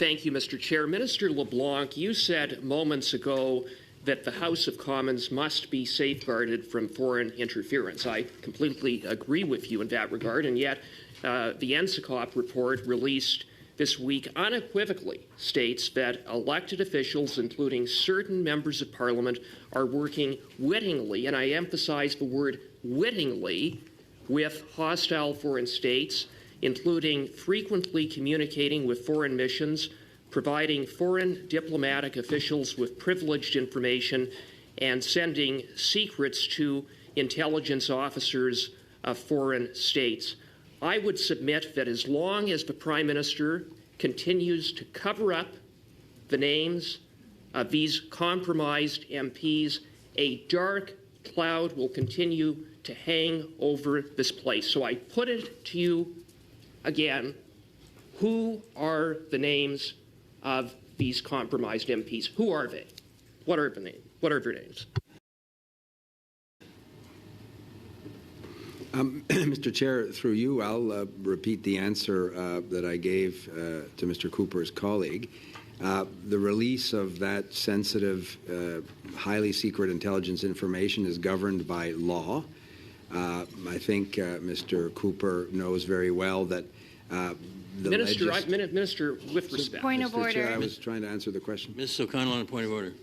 Thank you, Mr. Chair. Minister LeBlanc, you said moments ago that the House of Commons must be safeguarded from foreign interference. I completely agree with you in that regard, and yet the SECU report released this week unequivocally states that elected officials, including certain members of Parliament, are working wittingly, and I emphasize the word wittingly, with hostile foreign states, including frequently communicating with foreign missions, providing foreign diplomatic officials with privileged information, and sending secrets to intelligence officers of foreign states. I would submit that as long as the Prime Minister continues to cover up the names of these compromised MPs, a dark cloud will continue to hang over this place. So I put it to you again, who are the names of these compromised MPs? Who are they? What are their names? Mr. Chair, through you, I'll repeat the answer that I gave to Mr. Cooper's colleague. The release of that sensitive, highly secret intelligence information is governed by law. I think Mr. Cooper knows very well that Minister, with respect. Point of order. Chair, I was trying to answer the question. Ms. O'Connell on a point of order.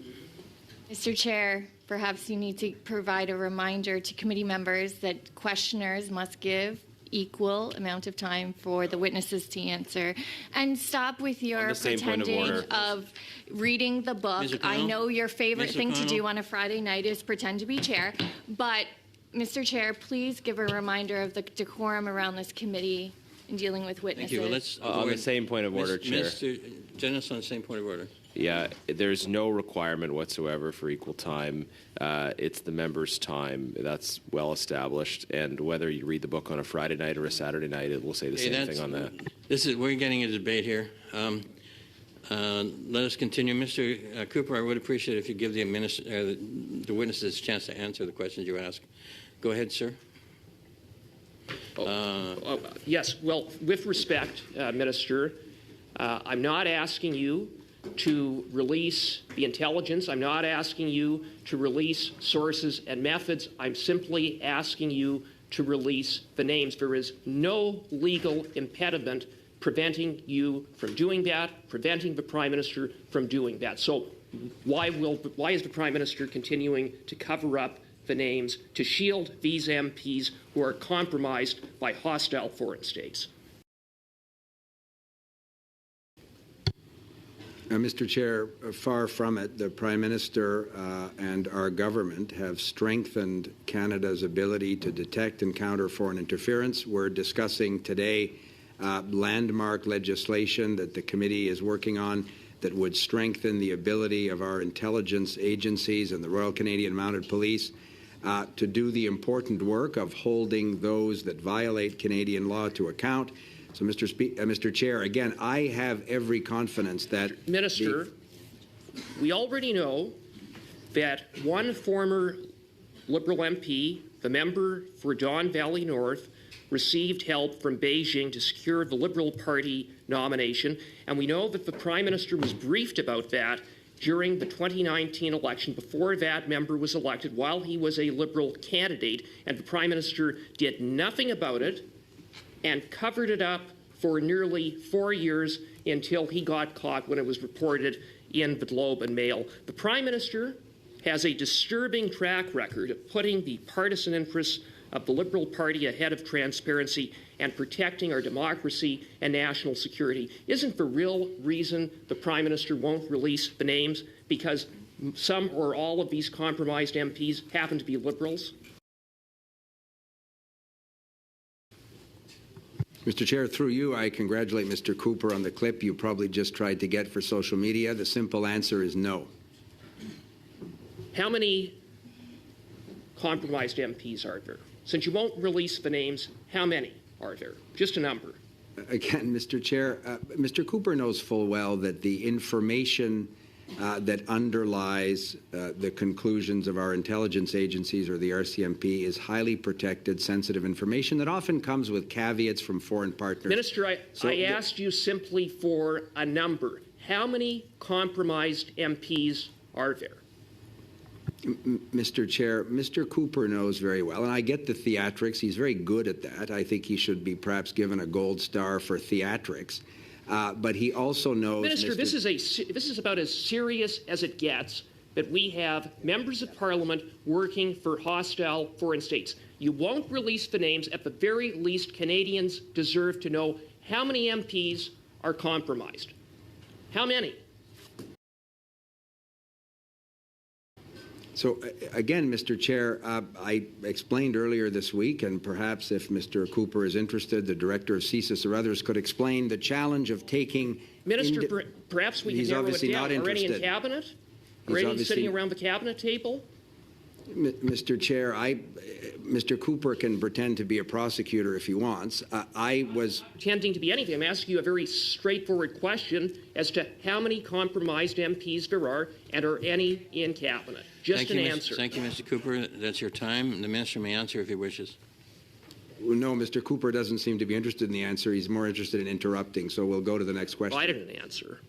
Mr. Chair, perhaps you need to provide a reminder to committee members that questioners must give equal amount of time for the witnesses to answer. And stop with your pretending of reading the book. I know your favorite thing to do on a Friday night is pretend to be chair, but Mr. Chair, please give a reminder of the decorum around this committee in dealing with witnesses. Thank you. Well, let's on the same point of order, Chair. Mr. Dennis on the same point of order. Yeah, there's no requirement whatsoever for equal time. It's the members' time. That's well established. And whether you read the book on a Friday night or a Saturday night, it will say the same thing on that. We're getting a debate here. Let us continue. Mr. Cooper, I would appreciate it if you give the witnesses a chance to answer the questions you ask. Go ahead, sir. Yes, well, with respect, Minister, I'm not asking you to release the intelligence. I'm not asking you to release sources and methods. I'm simply asking you to release the names. There is no legal impediment preventing you from doing that, preventing the Prime Minister from doing that. So why is the Prime Minister continuing to cover up the names to shield these MPs who are compromised by hostile foreign states? Mr. Chair, far from it. The Prime Minister and our government have strengthened Canada's ability to detect and counter foreign interference. We're discussing today landmark legislation that the committee is working on that would strengthen the ability of our intelligence agencies and the Royal Canadian Mounted Police to do the work of holding those that violate Canadian law to account. So, Mr. Chair, again, I have every confidence that... Minister, we already know that one former Liberal MP, the member for Don Valley North, received help from Beijing to secure the Liberal Party nomination, and we know that the Prime Minister was briefed about that during the 2019 election before that member was elected while he was a Liberal candidate, and the Prime Minister did nothing about it and covered it up for nearly 4 years until he got caught when it was reported in the Globe and Mail. The Prime Minister has a disturbing track record of putting the partisan interests of the Liberal Party ahead of transparency and protecting our democracy and national security. Isn't the real reason the Prime Minister won't release the names because some or all of these compromised MPs happen to be Liberals? Mr. Chair, through you, I congratulate Mr. Cooper on the clip you probably just tried to get for social media. The simple answer is no. How many compromised MPs are there? Since you won't release the names, how many are there? Just a number. Again, Mr. Chair, Mr. Cooper knows full well that the information that underlies the conclusions of our intelligence agencies or the RCMP is highly protected, sensitive information that often comes with caveats from foreign partners. Minister, I asked you simply for a number. how many compromised MPs are there? Mr. Chair, Mr. Cooper knows very well, and I get the theatrics. He's very good at that. I think he should be perhaps given a gold star for theatrics. But he also knows, Minister, this is about as serious as it gets, that we have members of Parliament working for hostile foreign states. You won't release the names. At the very least, Canadians deserve to know how many MPs are compromised. How many? So, again, Mr. Chair, I explained earlier this week, and perhaps if Mr. Cooper is interested, the director of CSIS or others could explain the challenge of taking... Minister, perhaps we can narrow it down. Are any in Cabinet? Are any sitting around the Cabinet table? Mr. Chair, Mr. Cooper can pretend to be a prosecutor if he wants. I was pretending to be anything. I'm asking you a very straightforward question as to how many compromised MPs there are, and are any in Cabinet? Just an answer. Thank you, Mr. Cooper. That's your time. The minister may answer if he wishes. No, Mr. Cooper doesn't seem to be interested in the answer. He's more interested in interrupting, so we'll go to the next question. Well, I didn't answer.